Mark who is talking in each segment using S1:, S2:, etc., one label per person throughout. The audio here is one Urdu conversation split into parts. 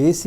S1: ACE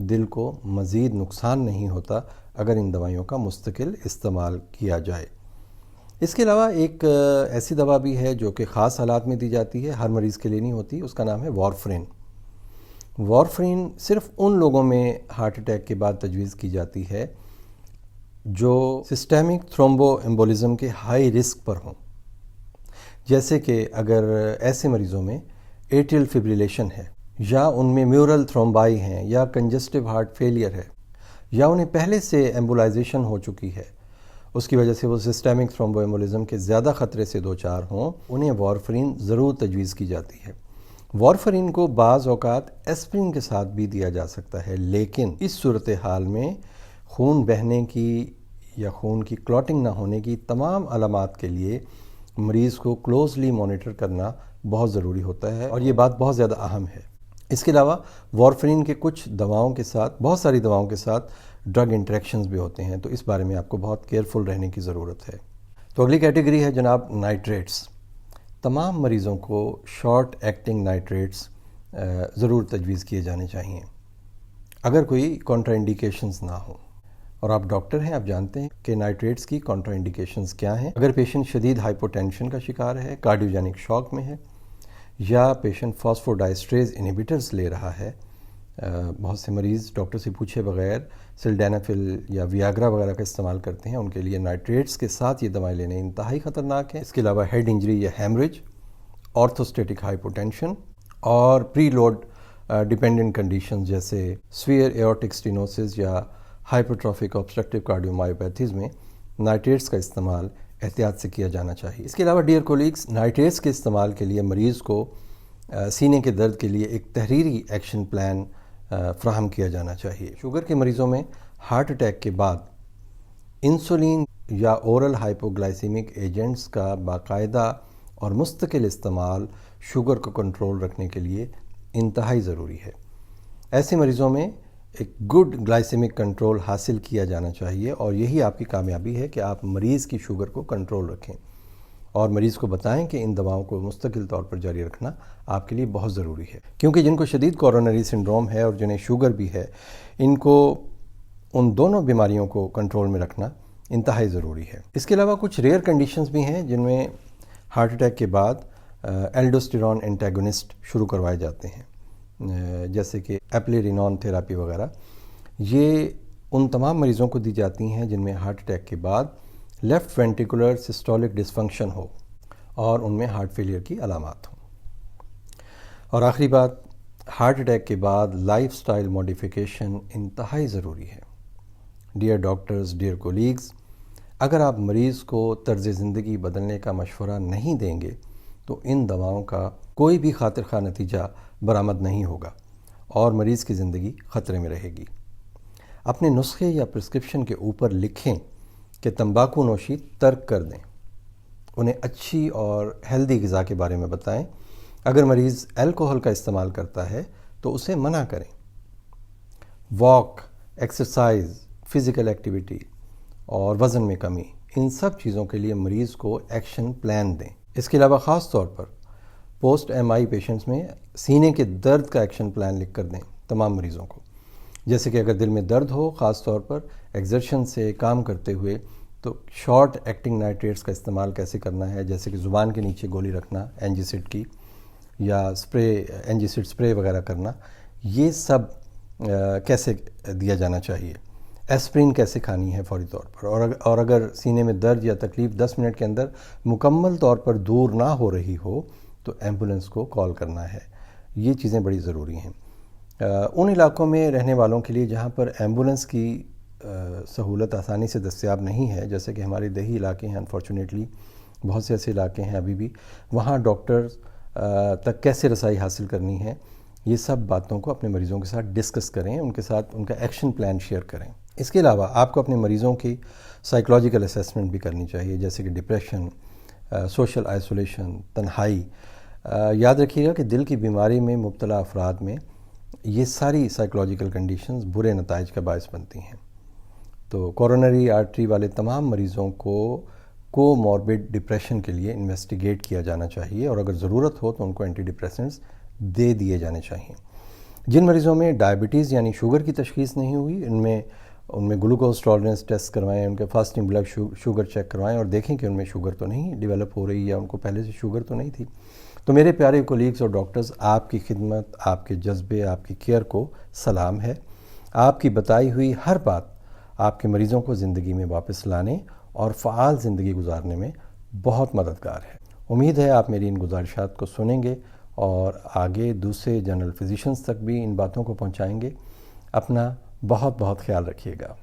S1: دل کو مزید نقصان نہیں ہوتا اگر ان دوائیوں کا مستقل استعمال کیا جائے۔ اس کے علاوہ ایک ایسی دوا بھی ہے جو کہ خاص حالات میں دی جاتی ہے، ہر مریض کے لیے نہیں ہوتی، اس کا نام ہے وارفرین۔ وارفرین صرف ان لوگوں میں ہارٹ اٹیک کے بعد تجویز کی جاتی ہے جو سسٹمک تھرومبو ایمبولزم کے ہائی رسک پر ہوں، جیسے کہ اگر ایسے مریضوں میں ایٹریل فبریلیشن ہے، یا ان میں میورل تھرومبائی ہیں، یا کنجسٹو ہارٹ فیلئر ہے، یا انہیں پہلے سے ایمبولائزیشن ہو چکی ہے، اس کی وجہ سے وہ سسٹمک تھرومبو ایمبولزم کے زیادہ خطرے سے دوچار ہوں، انہیں وارفرین ضرور تجویز کی جاتی ہے۔ وارفرین کو بعض اوقات ایسپرین کے ساتھ بھی دیا جا سکتا ہے، لیکن اس صورتحال میں خون بہنے کی یا خون کی کلاٹنگ نہ ہونے کی تمام علامات کے لیے مریض کو کلوزلی مانیٹر کرنا بہت ضروری ہوتا ہے، اور یہ بات بہت زیادہ اہم ہے۔ اس کے علاوہ وارفرین کے کچھ دواؤں کے ساتھ، بہت ساری دواؤں کے ساتھ ڈرگ انٹریکشنز بھی ہوتے ہیں، تو اس بارے میں آپ کو بہت کیئرفل رہنے کی ضرورت ہے۔ تو اگلی کیٹیگری ہے جناب نائٹریٹس۔ تمام مریضوں کو شارٹ ایکٹنگ نائٹریٹس ضرور تجویز کیے جانے چاہئیں اگر کوئی کانٹرا انڈیکیشنز نہ ہوں، اور آپ ڈاکٹر ہیں، آپ جانتے ہیں کہ نائٹریٹس کی کانٹرا انڈیکیشنز کیا ہیں۔ اگر پیشنٹ شدید ہائپوٹینشن کا شکار ہے، کارڈیوجینک شاک میں ہے، یا پیشنٹ فاسفوڈائسٹریز انہیبیٹرز لے رہا ہے، بہت سے مریض ڈاکٹر سے پوچھے بغیر سلڈینافل یا ویاگرا وغیرہ کا استعمال کرتے ہیں، ان کے لیے نائٹریٹس کے ساتھ یہ دوائیں لینے انتہائی خطرناک ہیں۔ اس کے علاوہ ہیڈ انجری یا ہیمریج، آرتھوسٹیٹک ہائپوٹینشن اور پری لوڈ ڈیپینڈنٹ کنڈیشنز جیسے سویئر ایورٹک سٹینوسس یا ہائپرٹروفک آبسٹرکٹیو کارڈیومایوپیتھیز میں نائٹریٹس کا استعمال احتیاط سے کیا جانا چاہیے۔ اس کے علاوہ ڈیئر کولیگز، نائٹریٹس کے استعمال کے لیے مریض کو سینے کے درد کے لیے ایک تحریری ایکشن پلان فراہم کیا جانا چاہیے۔ شوگر کے مریضوں میں ہارٹ اٹیک کے بعد انسولین یا اورل ہائپوگلائسیمک ایجنٹس کا باقاعدہ اور مستقل استعمال شوگر کو کنٹرول رکھنے کے لیے انتہائی ضروری ہے۔ ایسے مریضوں میں ایک گڈ گلائسیمک کنٹرول حاصل کیا جانا چاہیے، اور یہی آپ کی کامیابی ہے کہ آپ مریض کی شوگر کو کنٹرول رکھیں اور مریض کو بتائیں کہ ان دواؤں کو مستقل طور پر جاری رکھنا آپ کے لیے بہت ضروری ہے، کیونکہ جن کو شدید کورونری سنڈروم ہے اور جنہیں شوگر بھی ہے، ان کو ان دونوں بیماریوں کو کنٹرول میں رکھنا انتہائی ضروری ہے۔ اس کے علاوہ کچھ ریئر کنڈیشنز بھی ہیں جن میں ہارٹ اٹیک کے بعد ایلڈوسٹیرون اینٹاگونسٹ شروع کروائے جاتے ہیں، جیسے کہ ایپلیرینون تھراپی وغیرہ۔ یہ ان تمام مریضوں کو دی جاتی ہیں جن میں ہارٹ اٹیک کے بعد لیفٹ وینٹریکولر سسٹولک ڈسفنکشن ہو اور ان میں ہارٹ فیلئر کی علامات ہوں۔ اور آخری بات، ہارٹ اٹیک کے بعد لائف سٹائل موڈیفیکیشن انتہائی ضروری ہے۔ ڈیئر ڈاکٹرز، ڈیئر کولیگز، اگر آپ مریض کو طرز زندگی بدلنے کا مشورہ نہیں دیں گے تو ان دواؤں کا کوئی بھی خاطر خواہ نتیجہ برآمد نہیں ہوگا اور مریض کی زندگی خطرے میں رہے گی۔ اپنے نسخے یا پرسکرپشن کے اوپر لکھیں کہ تمباکو نوشی ترک کر دیں، انہیں اچھی اور ہیلدی غذا کے بارے میں بتائیں۔ اگر مریض الکوہل کا استعمال کرتا ہے تو اسے منع کریں۔ واک، ایکسرسائز، فزیکل ایکٹیویٹی اور وزن میں کمی، ان سب چیزوں کے لیے مریض کو ایکشن پلان دیں۔ اس کے علاوہ خاص طور پر پوسٹ ایم آئی پیشنٹس میں سینے کے درد کا ایکشن پلان لکھ کر دیں تمام مریضوں کو، جیسے کہ اگر دل میں درد ہو، خاص طور پر ایگزرشن سے کام کرتے ہوئے، تو شارٹ ایکٹنگ نائٹریٹس کا استعمال کیسے کرنا ہے، جیسے کہ زبان کے نیچے گولی رکھنا اینجیسڈ کی، یا اسپرے اینجیسڈ اسپرے وغیرہ کرنا، یہ سب کیسے دیا جانا چاہیے، ایسپرین کیسے کھانی ہے فوری طور پر، اور اگر سینے میں درد یا تکلیف 10 منٹ کے اندر مکمل طور پر دور نہ ہو رہی ہو تو ایمبولنس کو کال کرنا ہے۔ یہ چیزیں بڑی ضروری ہیں۔ ان علاقوں میں رہنے والوں کے لیے جہاں پر ایمبولنس کی سہولت آسانی سے دستیاب نہیں ہے، جیسے کہ ہمارے دیہی علاقے ہیں، انفارچونیٹلی بہت سے ایسے علاقے ہیں ابھی بھی، وہاں ڈاکٹر تک کیسے رسائی حاصل کرنی ہے، یہ سب باتوں کو اپنے مریضوں کے ساتھ ڈسکس کریں، ان کے ساتھ ان کا ایکشن پلان شیئر کریں۔ اس کے علاوہ آپ کو اپنے مریضوں کی سائیکولوجیکل اسیسمنٹ بھی کرنی چاہیے، جیسے کہ ڈپریشن، سوشل آئسولیشن، تنہائی۔ یاد رکھیے گا کہ دل کی بیماری میں مبتلا افراد میں یہ ساری سائیکولوجیکل کنڈیشنز برے نتائج کا باعث بنتی ہیں۔ تو کورونری آرٹری والے تمام مریضوں کو موربڈ ڈپریشن کے لیے انویسٹیگیٹ کیا جانا چاہیے، اور اگر ضرورت ہو تو ان کو اینٹی ڈپریسنٹس دے دیے جانے چاہیے۔ جن مریضوں میں ڈائبٹیز یعنی شوگر کی تشخیص نہیں ہوئی، ان میں گلوکوز ٹالرنس ٹیسٹ کروائیں، ان کے فاسٹنگ بلڈ شوگر چیک کروائیں اور دیکھیں کہ ان میں شوگر تو نہیں ڈیولپ ہو رہی یا ان کو پہلے سے شوگر تو نہیں تھی۔ تو میرے پیارے کولیگز اور ڈاکٹرز، آپ کی خدمت، آپ کے جذبے، آپ کی کیئر کو سلام ہے۔ آپ کی بتائی ہوئی ہر بات آپ کے مریضوں کو زندگی میں واپس لانے اور فعال زندگی گزارنے میں بہت مددگار ہے۔ امید ہے آپ میری ان گزارشات کو سنیں گے اور آگے دوسرے جنرل فزیشنز تک بھی ان باتوں کو پہنچائیں گے۔ اپنا بہت بہت خیال رکھیے گا۔